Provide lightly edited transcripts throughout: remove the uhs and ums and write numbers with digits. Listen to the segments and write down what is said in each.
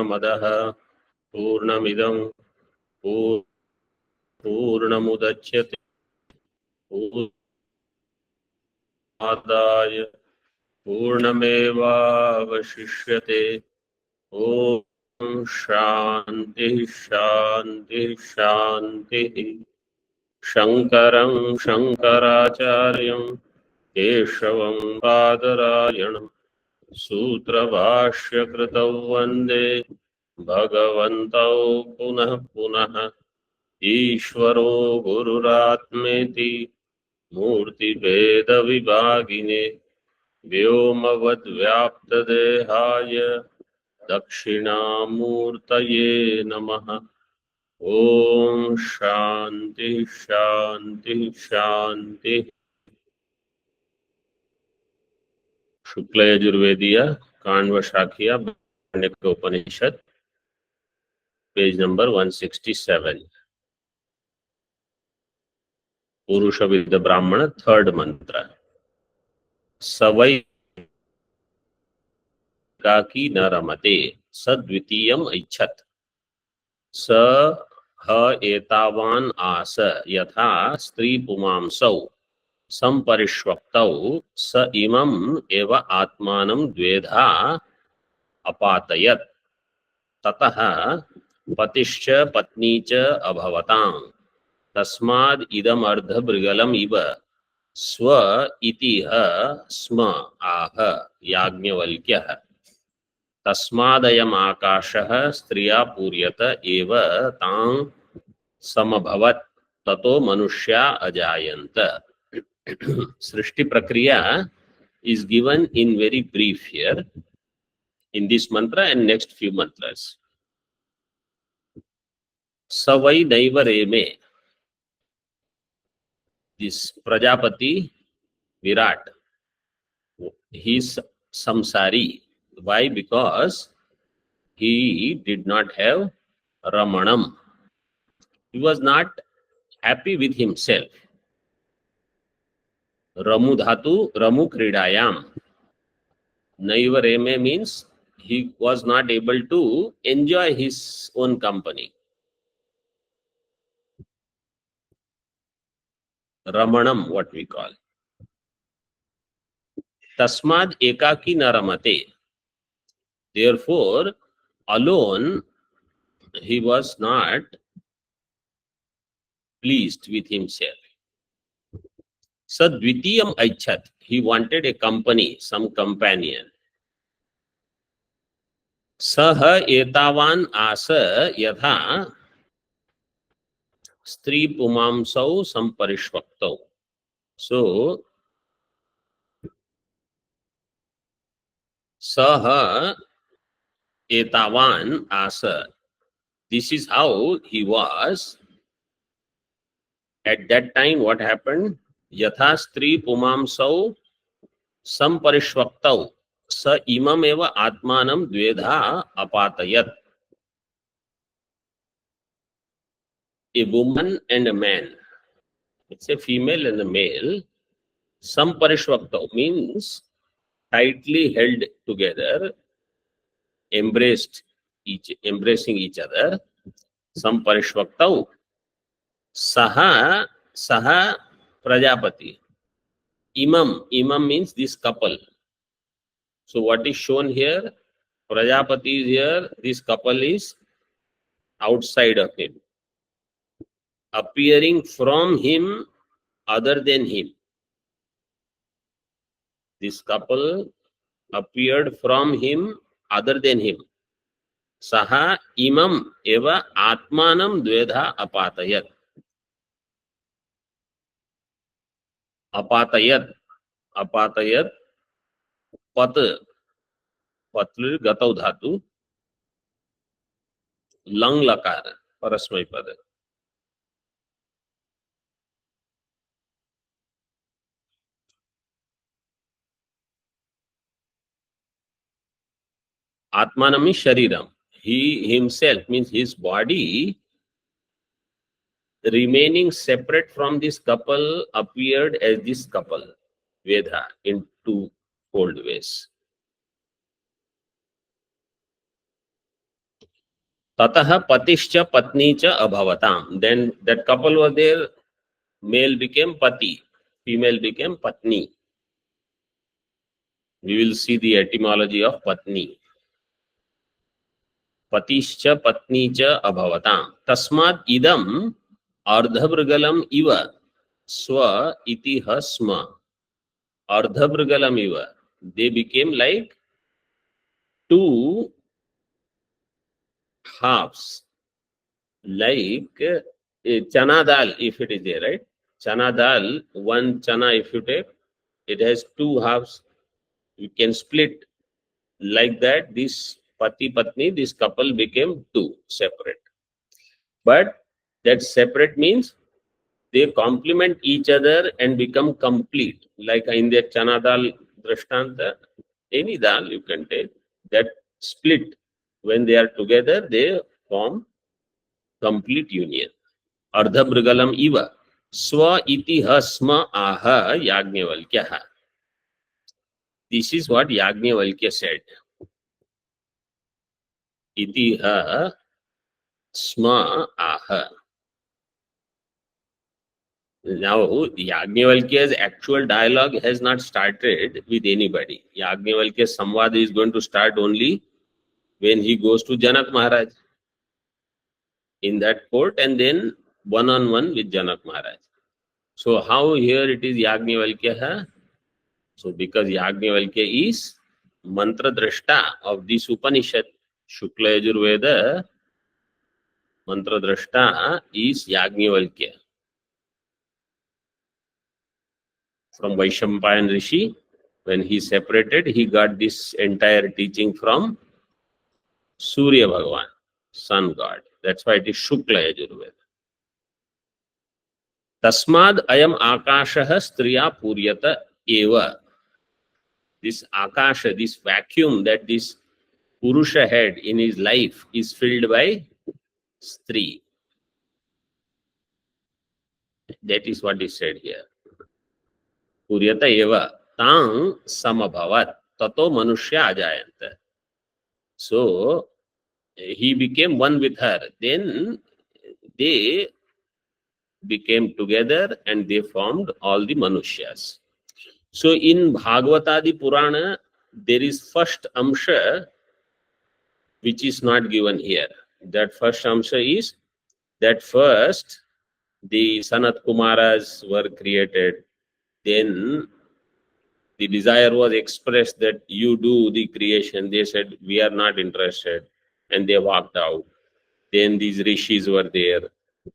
पूर्णमदः पूर्णमिदं पूर्णमुदच्यते पूर्णमादाय पूर्णमेवावशिष्यते। ओम शांति शांति शांति। शंकरं शंकराचार्यं केशवं बादरायणं सूत्रभाष्यकृतौ वन्दे भगवन्तौ पुनः पुनः। ईश्वरो गुरुरात्मेति मूर्तिभेदविभागिने व्योमवद्व्याप्तदेहाय दक्षिणामूर्तये नमः। ओम शांति शांति शांति। शुक्ल यजुर्वेदीय काण्व शाखीय बृहदारण्यक उपनिषद, पेज नंबर 167। पुरुषविद ब्राह्मण, थर्ड मंत्र। सवै एकाकी न रमते सद्वितीयम् ऐच्छत्। स ह एतावान् आस यथा स्त्री पुमांसौ संपरिष्वक्तौ स इमम् एव आत्मानं द्वेधा अपातयत्। ततः पतिश्च पत्नी च अभवताम्। तस्माद् इदम् अर्धभृगलम् इव स्व इतिह स्म आह याज्ञवल्क्यः। तस्मादयम् आकाशः स्त्रिया पूर्यत एव तां समभवत् ततो मनुष्या अजायन्त। सृष्टि प्रक्रिया is given in very brief here in this mantra and next few mantras. Savai naiva reme. This Prajapati Virat, he is samsari. Why? Because he did not have Ramanam. He was not happy with himself. Ramu dhatu, Ramu kridayam. Naiva reme means he was not able to enjoy his own company. Ramanam, what we call. Tasmad ekaki naramate. Therefore, alone he was not pleased with himself. Sadvitiyam aichat. He wanted a company, some companion. Saha etavan asa yatha stri pumamsau samparishvaktau. So, saha etavan asa. This is how he was. At that time, what happened? Yatha stri pumamsau samparishvaktau. Sa imam eva atmanam dvedha apatayat. A woman and a man. It's a female and a male. Samparishvaktau means tightly held together, embracing each other. Samparishvaktau. Saha Prajapati. Imam means this couple. So what is shown here? Prajapati is here. This couple is outside of him. Appearing from him other than him. This couple appeared from him other than him. Saha imam eva atmanam dvedha apatayat. Apatayat pat gatau dhatu lang lakara parasmay pada. Atmanam is shariram. He himself means his body remaining separate from this couple appeared as this couple, Vedha, in twofold ways. Tatah patischa patni cha abhavatam. Then that couple was there, male became pati, female became patni. We will see the etymology of patni. Patischa patni cha abhavatam. Tasmad idam ardhabrgalam iva swa iti hasma. Ardhabrgalam iva. They became like two halves, like a chana dal, if it is there, right? Chana dal, one chana if you take, it has two halves. You can split like that. This pati patni, this couple became two separate. But that separate means they complement each other and become complete. Like in the chana dal drishtanta, any dal you can take, that split. When they are together, they form complete union. Ardhabrgalam iva. Swa iti hasma aha Yajnavalkya. This is what Yajnavalkya said. Iti ha sma aha. Now, Yajnavalkya's actual dialogue has not started with anybody. Yajnavalkya's samvad is going to start only when he goes to Janak Maharaj in that court, and then one-on-one with Janak Maharaj. So how here it is Yajnavalkya? So because Yajnavalkya is mantra drashta of this Upanishad, Shukla Yajurveda, mantra drashta is Yajnavalkya. From Vaishampayan Rishi, when he separated, he got this entire teaching from Surya Bhagavan, sun god. That's why it is Shukla Yajurveda. Tasmad ayam akashah striya puryata eva. This akasha, this vacuum that this Purusha had in his life is filled by Stri. That is what is said here. Puryata eva tang samabhavat tato manushya ajayanta. So he became one with her. Then they became together and they formed all the Manushyas. So in Bhagavatadi Purana, there is first Amsha which is not given here. That first Amsha is that first the Sanat Kumaras were created. Then the desire was expressed that you do the creation. They said, we are not interested. And they walked out. Then these rishis were there.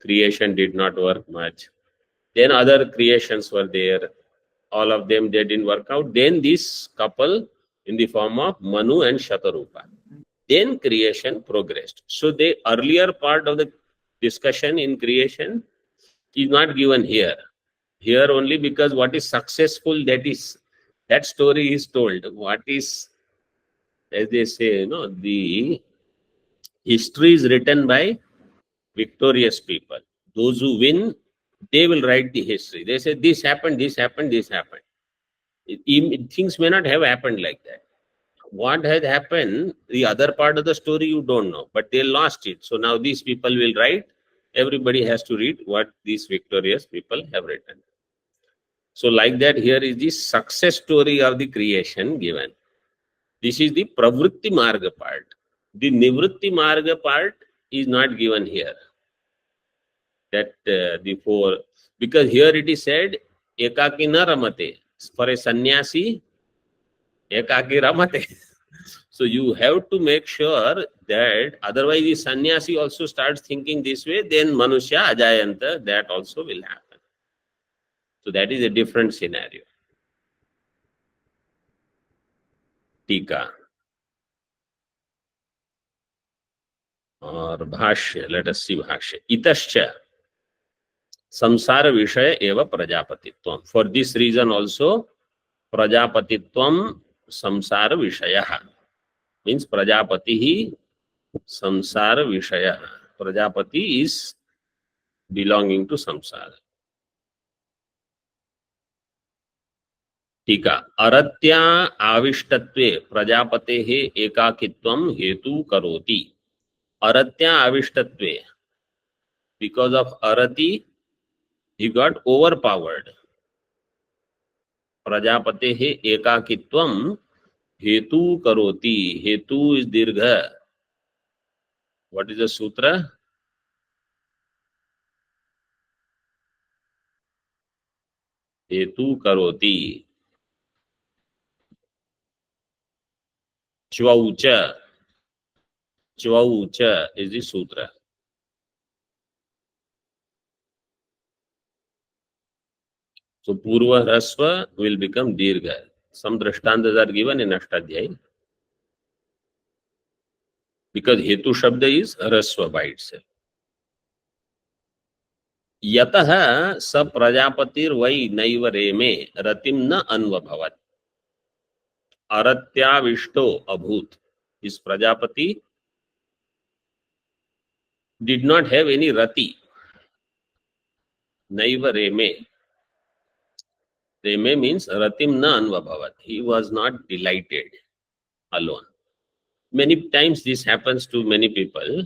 Creation did not work much. Then other creations were there. All of them, they didn't work out. Then this couple in the form of Manu and Shatarupa. Then creation progressed. So the earlier part of the discussion in creation is not given here. Here only because what is successful, that story is told. What is, as they say, the history is written by victorious people. Those who win, they will write the history. They say this happened, this happened, this happened. Things may not have happened like that. What has happened, the other part of the story you don't know, but they lost it. So now these people will write. Everybody has to read what these victorious people have written. So like that, here is the success story of the creation given. This is the pravritti marga part. The nivritti marga part is not given here. That the four, because here it is said, ekaki na ramate. For a sannyasi, ekaki ramate. So you have to make sure that otherwise the sannyasi also starts thinking this way, then manushya ajayanta, that also will happen. So that is a different scenario. Tika or bhashya, let us see bhashya. Itascha samsara vishaya eva prajapatitvam. For this reason also prajapatitvam samsara vishaya means prajapati samsara vishaya. Prajapati is belonging to samsara. टीका अरत्या आविष्टत्वे प्रजापतेः एकाकित्वं हेतु करोति. Aratya avishtatve. Because of Arati, he got overpowered. Prajapatehe ekakitvam hetu karoti. Hetu is dirgha. What is the sutra? Hetu karoti. Chvaucha. Chvaucha is the sutra. So Purva Hrasva will become Dirgha. Some drashtantas are given in Ashtadhyay. Because Hetu Shabda is Hrasva by itself. Yataha sa Prajapatir vai naiva reme ratim na anvabhavat. Aratya Vishto Abhut. His Prajapati did not have any rati. Naiva reme. Reme means ratim na anvabhavat. He was not delighted alone. Many times this happens to many people.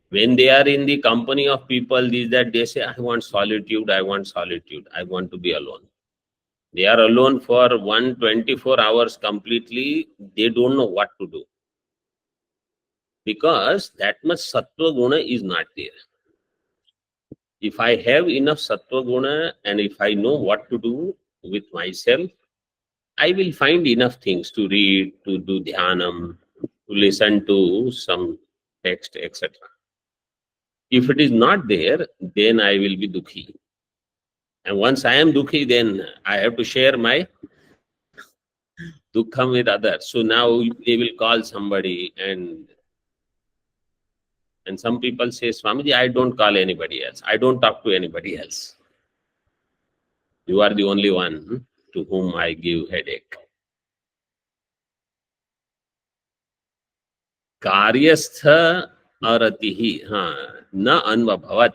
When they are in the company of people, these that they say, I want solitude, I want solitude, I want to be alone. They are alone for 124 hours completely. They don't know what to do. Because that much sattva guna is not there. If I have enough sattva guna and if I know what to do with myself, I will find enough things to read, to do dhyanam, to listen to some text, etc. If it is not there, then I will be dukhi. And once I am dukhi, then I have to share my dukkham with others. So now they will call somebody and some people say, Swamiji, I don't call anybody else. I don't talk to anybody else. You are the only one to whom I give headache. Karyastha aratihi na anvabhavat.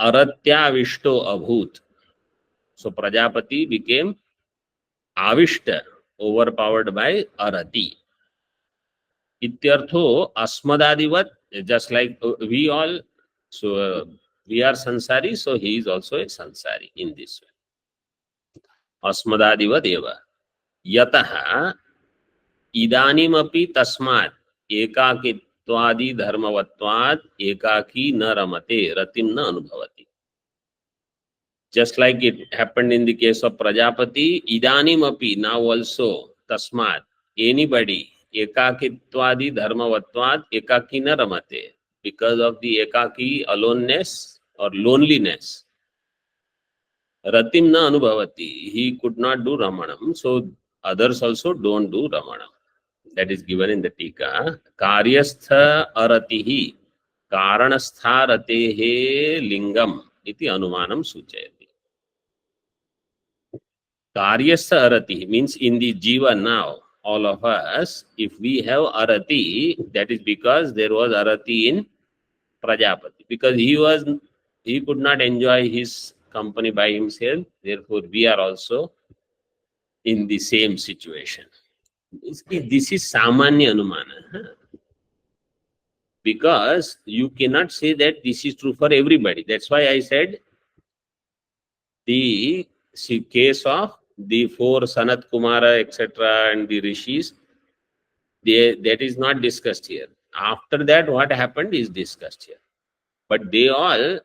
Aratya vishto abhut. So Prajapati became avishta, overpowered by arati. Ityartho asmadadivat, just like we all, so we are sansari, so he is also a sansari in this way. Asmadadivat eva. Yataha idanimapi tasmat ekakitvadi dharmavatvat ekaki na ramate ratim na anubhavati. Just like it happened in the case of Prajapati, idanimapi, now also tasmat, anybody, ekakitvadi dharmavatvat ekaki na ramate. Because of the ekaki aloneness or loneliness, ratim na anubhavati, he could not do ramanam. So others also don't do ramanam. That is given in the Tika. Karyastha aratihi karanastha ratehe lingam iti anumanam suchayati. Karyastha arati means in the jiva now, all of us, if we have arati, that is because there was arati in Prajapati. Because he could not enjoy his company by himself, therefore we are also in the same situation. This is samanya anumana. Because you cannot say that this is true for everybody. That's why I said the case of the four Sanat Kumara, etc., and the rishis, that is not discussed here. After that, what happened is discussed here. But they were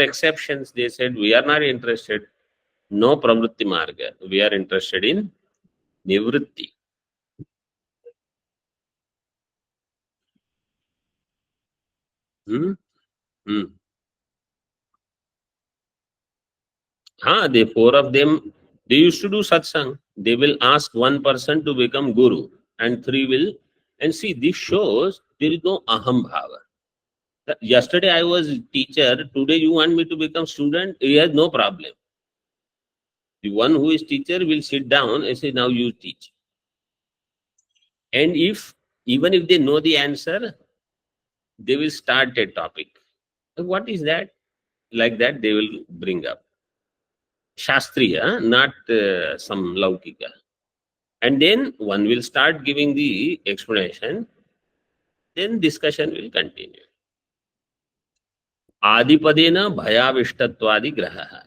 exceptions. They said, we are not interested. No pravritti marga. We are interested in nivritti. The four of them, they used to do satsang. They will ask one person to become guru and three will. And see, this shows there is no aham bhava. Yesterday I was teacher, today you want me to become student, he has no problem. The one who is teacher will sit down and say, now you teach. And even if they know the answer, they will start a topic. What is that? Like that they will bring up. Shastriya, not some Laukika. And then one will start giving the explanation, then discussion will continue. Adipadena bhayavishthatwadi graha.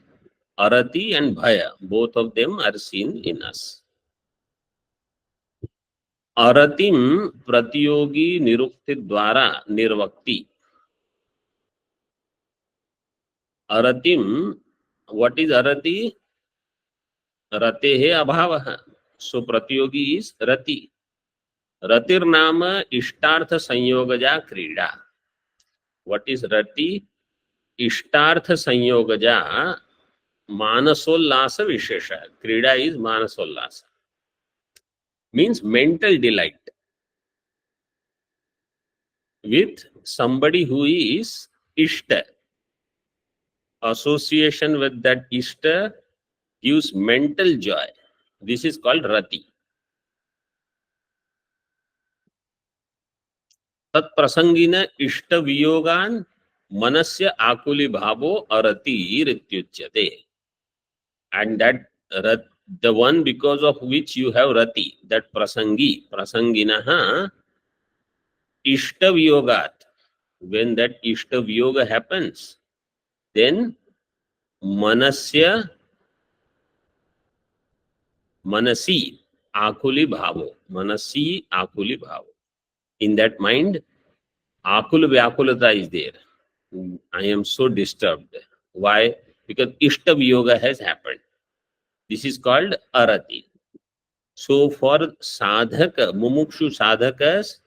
Arati and bhaya, both of them are seen in us. Aratim pratyogi nirukti dwara nirvakti. Aratim, what is arati? Ratehe abhavaha. So pratyogi is rati. Ratir nama ishtartha sanyogaja krida. What is rati? Ishtartha sanyogaja manasollasa vishesha. Krida is manasollasa. Means mental delight with somebody who is ishta. Association with that ishta gives mental joy. This is called rati. Tat prasangina ishta viyogan manasya akuli bhavo arati rityuchyate. And that the one because of which you have rati, that prasanginaha ishta viyogat. When that ishta viyoga happens, then manasya manasi akuli bhavo. Manasi akuli bhavo. In that mind, akul vyakulata is there. I am so disturbed. Why? Because ishta viyoga has happened. This is called arati. So for sadhaka, mumukshu sadhakas,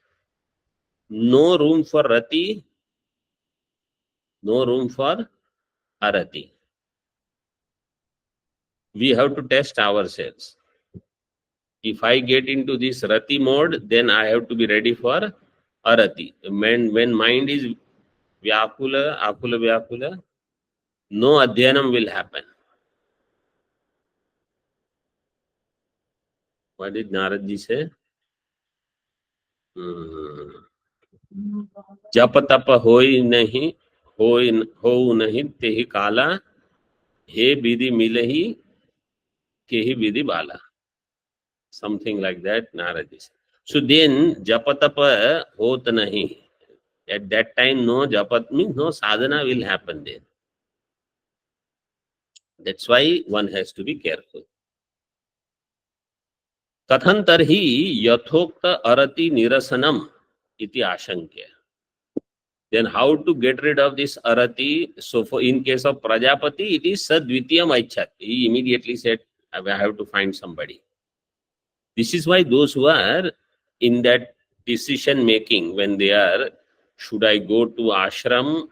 no room for rati, no room for arati. We have to test ourselves. If I get into this rati mode, then I have to be ready for arati. When mind is vyakula, akula vyakula, no adhyanam will happen. What did Naradji say? जप तप होई नहीं हो नहीं तेहि काला हे विधि मिलहि केहि विधि बाला. Something like that, Naraji. So then japa tapa hot nahi. At that time no japat means no sadhana will happen there. That's why one has to be careful. कथन तरहि यथोक्त arati nirasanam iti ashankya. Then how to get rid of this arati? So for in case of Prajapati, it is sadvitiyam aichat. He immediately said, I have to find somebody. This is why those who are in that decision making, when they are, should I go to ashram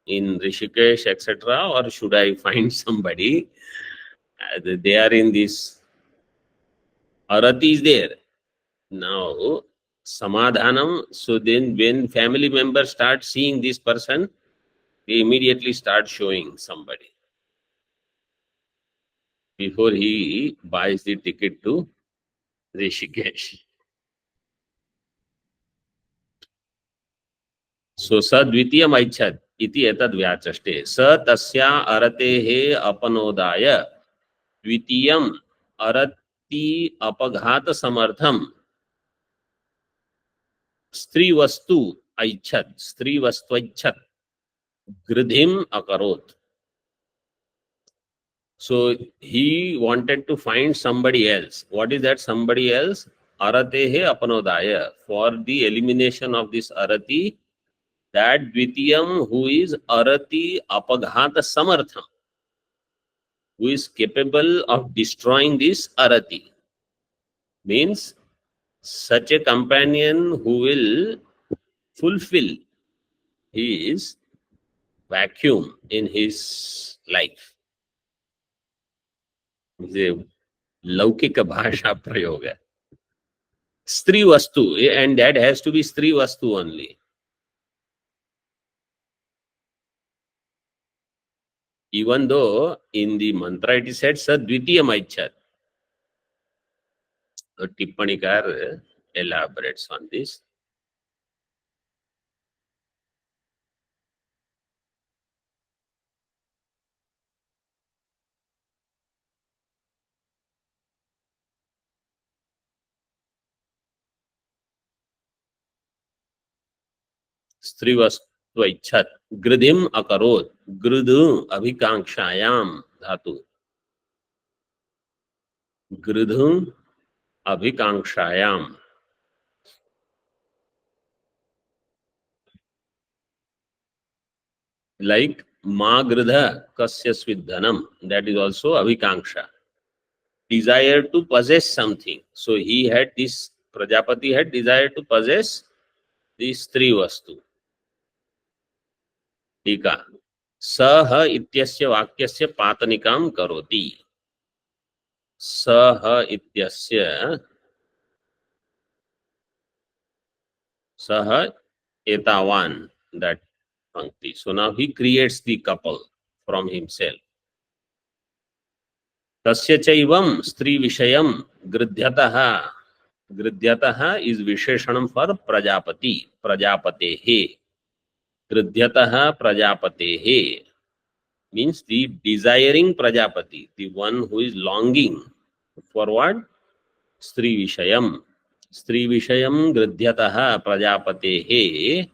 in Rishikesh, etc., or should I find somebody? They are in this. Arati is there. Now, samadhanam. So then when family members start seeing this person, they immediately start showing somebody before he buys the ticket to Rishikesh. So sadvitiyam aichat iti etad vyachaste. Sa tasya aratehe apanodaya dvitiyam arati apaghata samartham stri vastu aichat. Stri vastu aichat gridhim akarot. So he wanted to find somebody else. What is that somebody else? Aratehe apanodaya. For the elimination of this arati, that dvitiyam who is arati apaghata samartham, who is capable of destroying this arati. Means such a companion who will fulfill his vacuum in his life. The laukika bhasha prayoga. Stri vastu, and that has to be stri vastu only. Even though in the mantra it is said sadvitiyam aichat. The Tippanikar elaborates on this. स्त्रीवस्त्वैच्छत् गृधिम अकरोत् गृध अभिकांक्षायाम धातु गृध अभिकांक्षायाम like magridha kasya svidhanam, that is also avikanksha, desire to possess something. So he had this, Prajapati had desire to possess this three vastu. Tika सह इत्यस्य वाक्यस्य पातनिकां करोति. सह इत्यस्य सह एतावान, that pankti. So now he creates the couple from himself. तस्य चैवं स्त्री विषयं गृध्यतः. गृध्यतः is विशेषणम for Prajapati, प्रजापतेः. गृध्यतः प्रजापतेः means the desiring prajapati, the one who is longing for what? Stri vishayam. Stri vishayam gridhyatah prajapatehe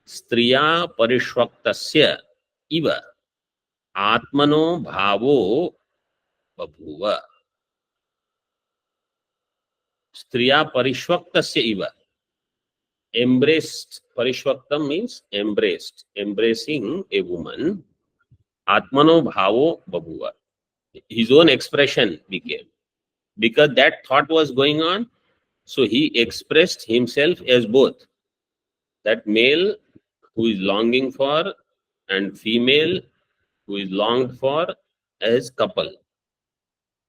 striya parishvaktasya iva atmano bhavo babhuva. Striya parishvaktasya iva. Embraced. Parishvaktam means embraced. Embracing a woman. Atmano bhavo babhuva. His own expression became. Because that thought was going on, so he expressed himself as both. That male who is longing for and female who is longed for as couple.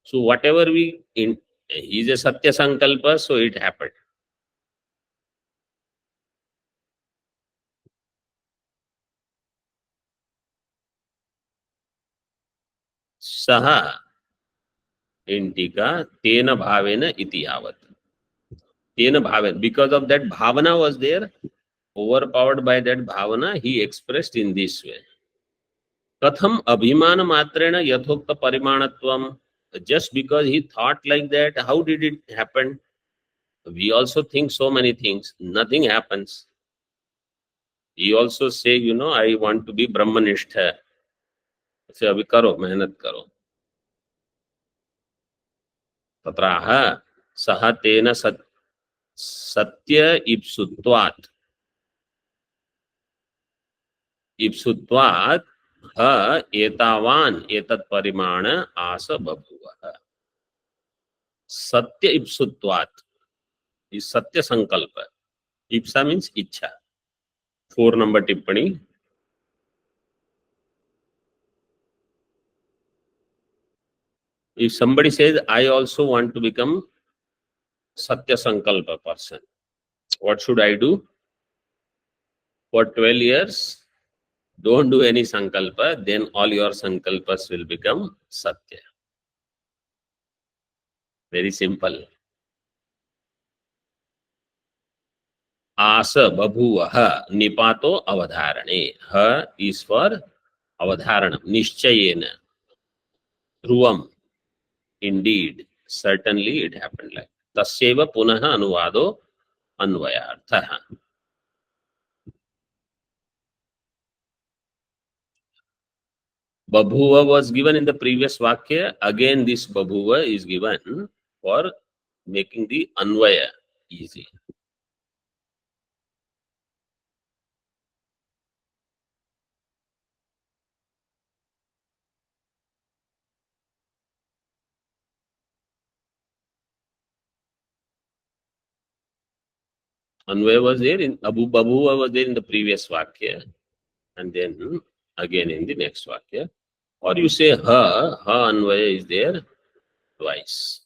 So whatever we in, he is a Satya Sankalpa, so it happened. Saha in Tika Tena Bhavena iti yavat. Tena Bhavena. Because of that Bhavana was there, overpowered by that Bhavana, he expressed in this way. Katham abhimana matrena yathokta parimanatvam. Just because he thought like that, how did it happen? We also think so many things. Nothing happens. He also say, I want to be Brahmanishtha. Say, abhi karo, mehnat karo. Tatraha saha tena satya ipsutvat. Ipsutvat ha etavan etat parimana asa babhuva. Satya ipsutvat is Satya Sankalpa. Ipsa means Ichha. 4 number tippani. If somebody says, I also want to become Satya Sankalpa person, what should I do? For 12 years, don't do any Sankalpa, then all your Sankalpas will become Satya. Very simple. Asa babhuvaha nipato avadharane. Ha is for avadharanam, nishchayena, dhruvam. Indeed, certainly it happened like. Tasyeva punaha anuvado anvayarthaha. Babhuva was given in the previous Vakya. Again, this Babhuva is given for making the Anvaya easy. Anvaya was there in Babhuva was there in the previous Vakya, and then again in the next Vakya. Or you say Ha Anvaya is there twice.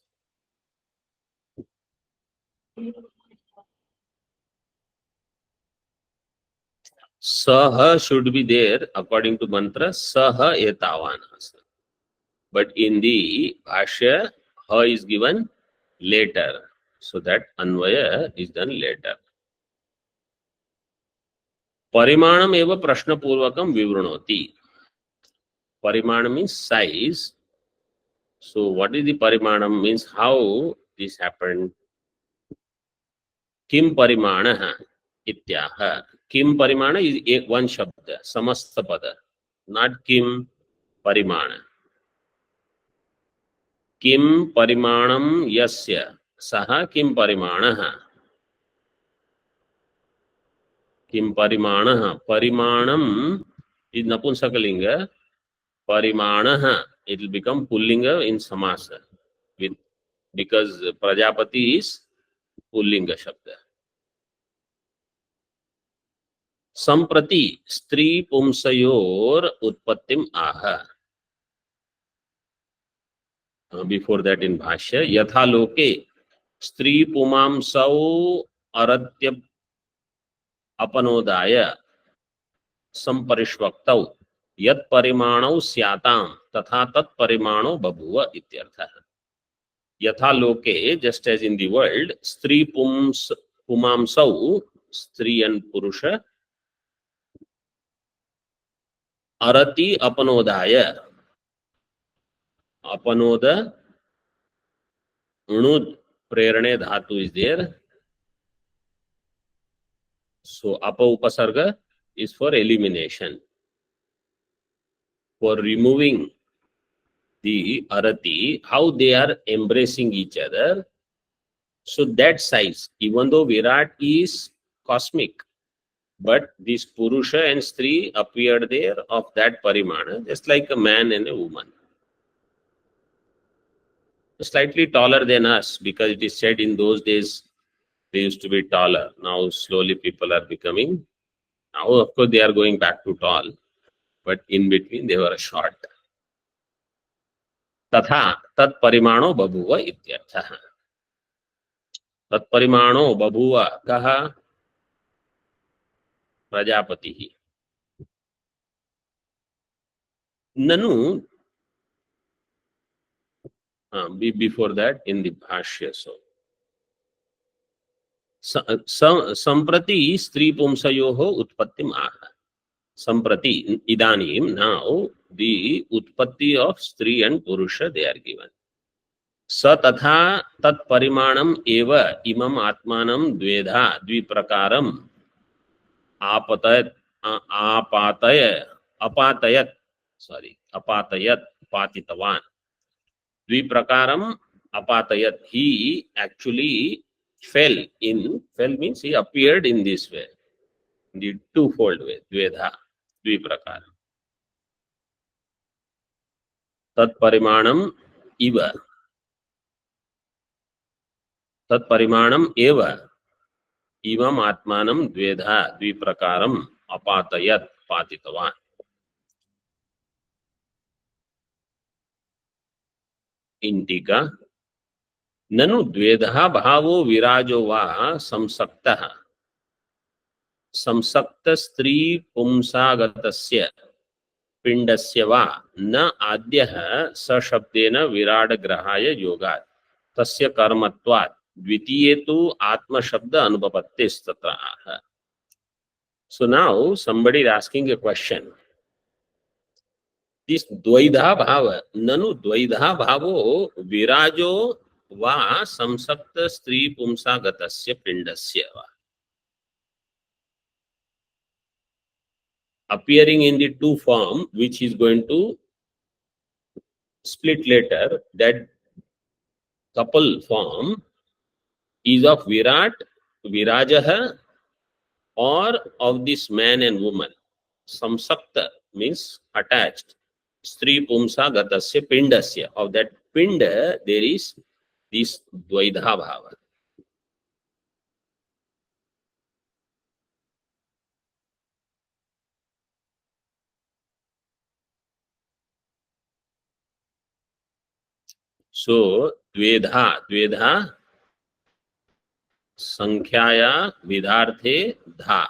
Saha should be there according to mantra Saha etavana. But in the Bhashya, Ha is given later. So that Anvaya is done later. Parimanam eva prashna purvakam vivranoti. Parimanam means size. So what is the parimanam means how this happened? Kim parimanaha ityaha. Kim parimana is one shabda, samasta pada, not kim parimana. Kim parimanam yasya, saha kim parimanaha. Kim parimanaha. Parimanam is napunsakalinga. Parimanaha, it will become pullinga in samasa. With, because Prajapati is pullinga shabda. Samprati stri pumsayor utpattim aha. Before that in Bhashya, yatha loke stri pumamsau aratyam apanodaya samparishvaktau yat parimanau syatam tatha tat parimano babhuva ityartha. Yatha loke, just as in the world, stri pumamsau, stri and purusha, arati apanodaya, apanoda, unud, prerane dhatu is there. So apa upasarga is for elimination, for removing the arati, how they are embracing each other. So that size, even though Virat is cosmic, but this Purusha and Stri appeared there of that parimana, just like a man and a woman. Slightly taller than us, because it is said in those days they used to be taller. Now slowly people are becoming, now of course they are going back to tall, but in between they were short. Tatha tat parimano babhuva ityartha. Tat parimano babhuva kaha Prajapatihi. Nanu, before that in the Bhashya, so samprati stri pumsayoho utpattim aha. Samprati, idanim, now the utpatti of stri and purusha they are given. Sa tatha tat parimanam eva imam atmanam dvedha dviprakaram apatayat patitavan. Dviprakaram apatayat. He actually fell means he appeared in this way, in the twofold way, dvedha, dviprakaram. Tat parimanam iva. Tat parimanam eva imam atmanam dvedha dviprakaram apatayat patitavan. In Tika, nanu dvedha bhavo virajo va samsaktaha. Samsakta stri pumsagatasya pindasya va na adyah sashabdena virad grahaya yogat tasya karmatvat dvitiye tu atma shabda anubhavattis tatra aha. So now somebody is asking a question. This dvaidha bhava, nanu dvaidha bhavo virajo va samsakta stri pumsagatasya pindasya va. Appearing in the two form, which is going to split later, that couple form is of Virat, Virajaha, or of this man and woman. Samsakta means attached. Stri pumsa gatasya pindasya. Of that pinda, there is this dvaidha bhava. So, dvedha, sankhya vidharthe dha.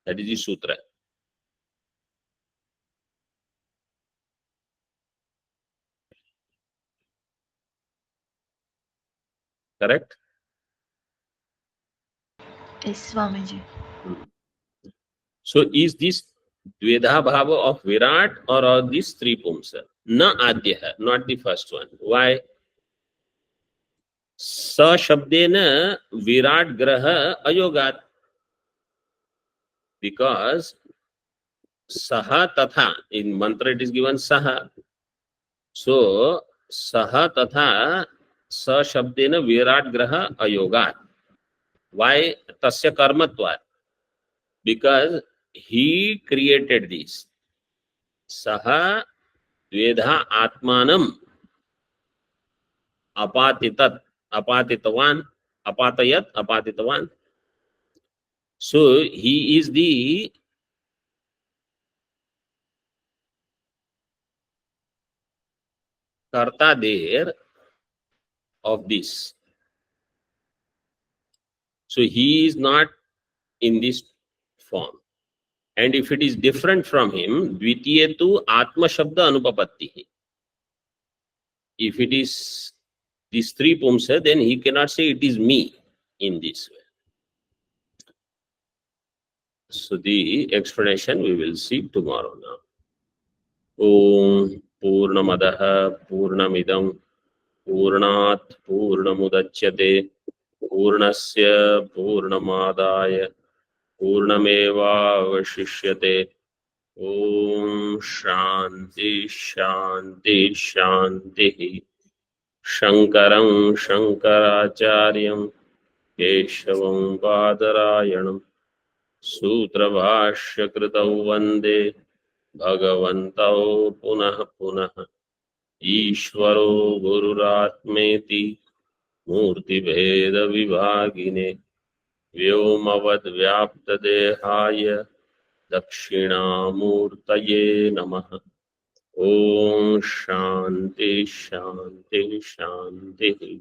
That is the sutra. Correct? Yes, Swamiji. So, is this dvedha bhava of Virat or of this three pumsa? Na adyaha, not the first one. Why? Sa shabdena Virat graha ayogat. because saha tatha, in mantra it is given saha. So saha tatha sa shabdena virat graha ayogat. Why tasya karmatvat? Because he created this. Saha vedha atmanam apatitat, apatitavan, apatayat, apatitavan. So he is the karta there of this. So he is not in this form. And if it is different from him, dvitiya tu atma shabda anupapatti. If it is these three pumsa, then he cannot say it is me in this way. So the explanation we will see tomorrow now. Om Purnamadaha Purnamidam Purnat Purnamudachyate Purnasya Purnamadaya Purnamevavashishyate. Om Shanti Shanti Shanti. Shankaram Shankaracharyam Keshavam Badarayanam Sutrabhashya Kritau Vande Bhagavantau Punah Punah Ishvaro Gururatmeti Murti Veda Vibhagine Vyomavad Vyapta Dehaya Dakshinamurtaye Namaha. Om Shanti Shanti Shanti.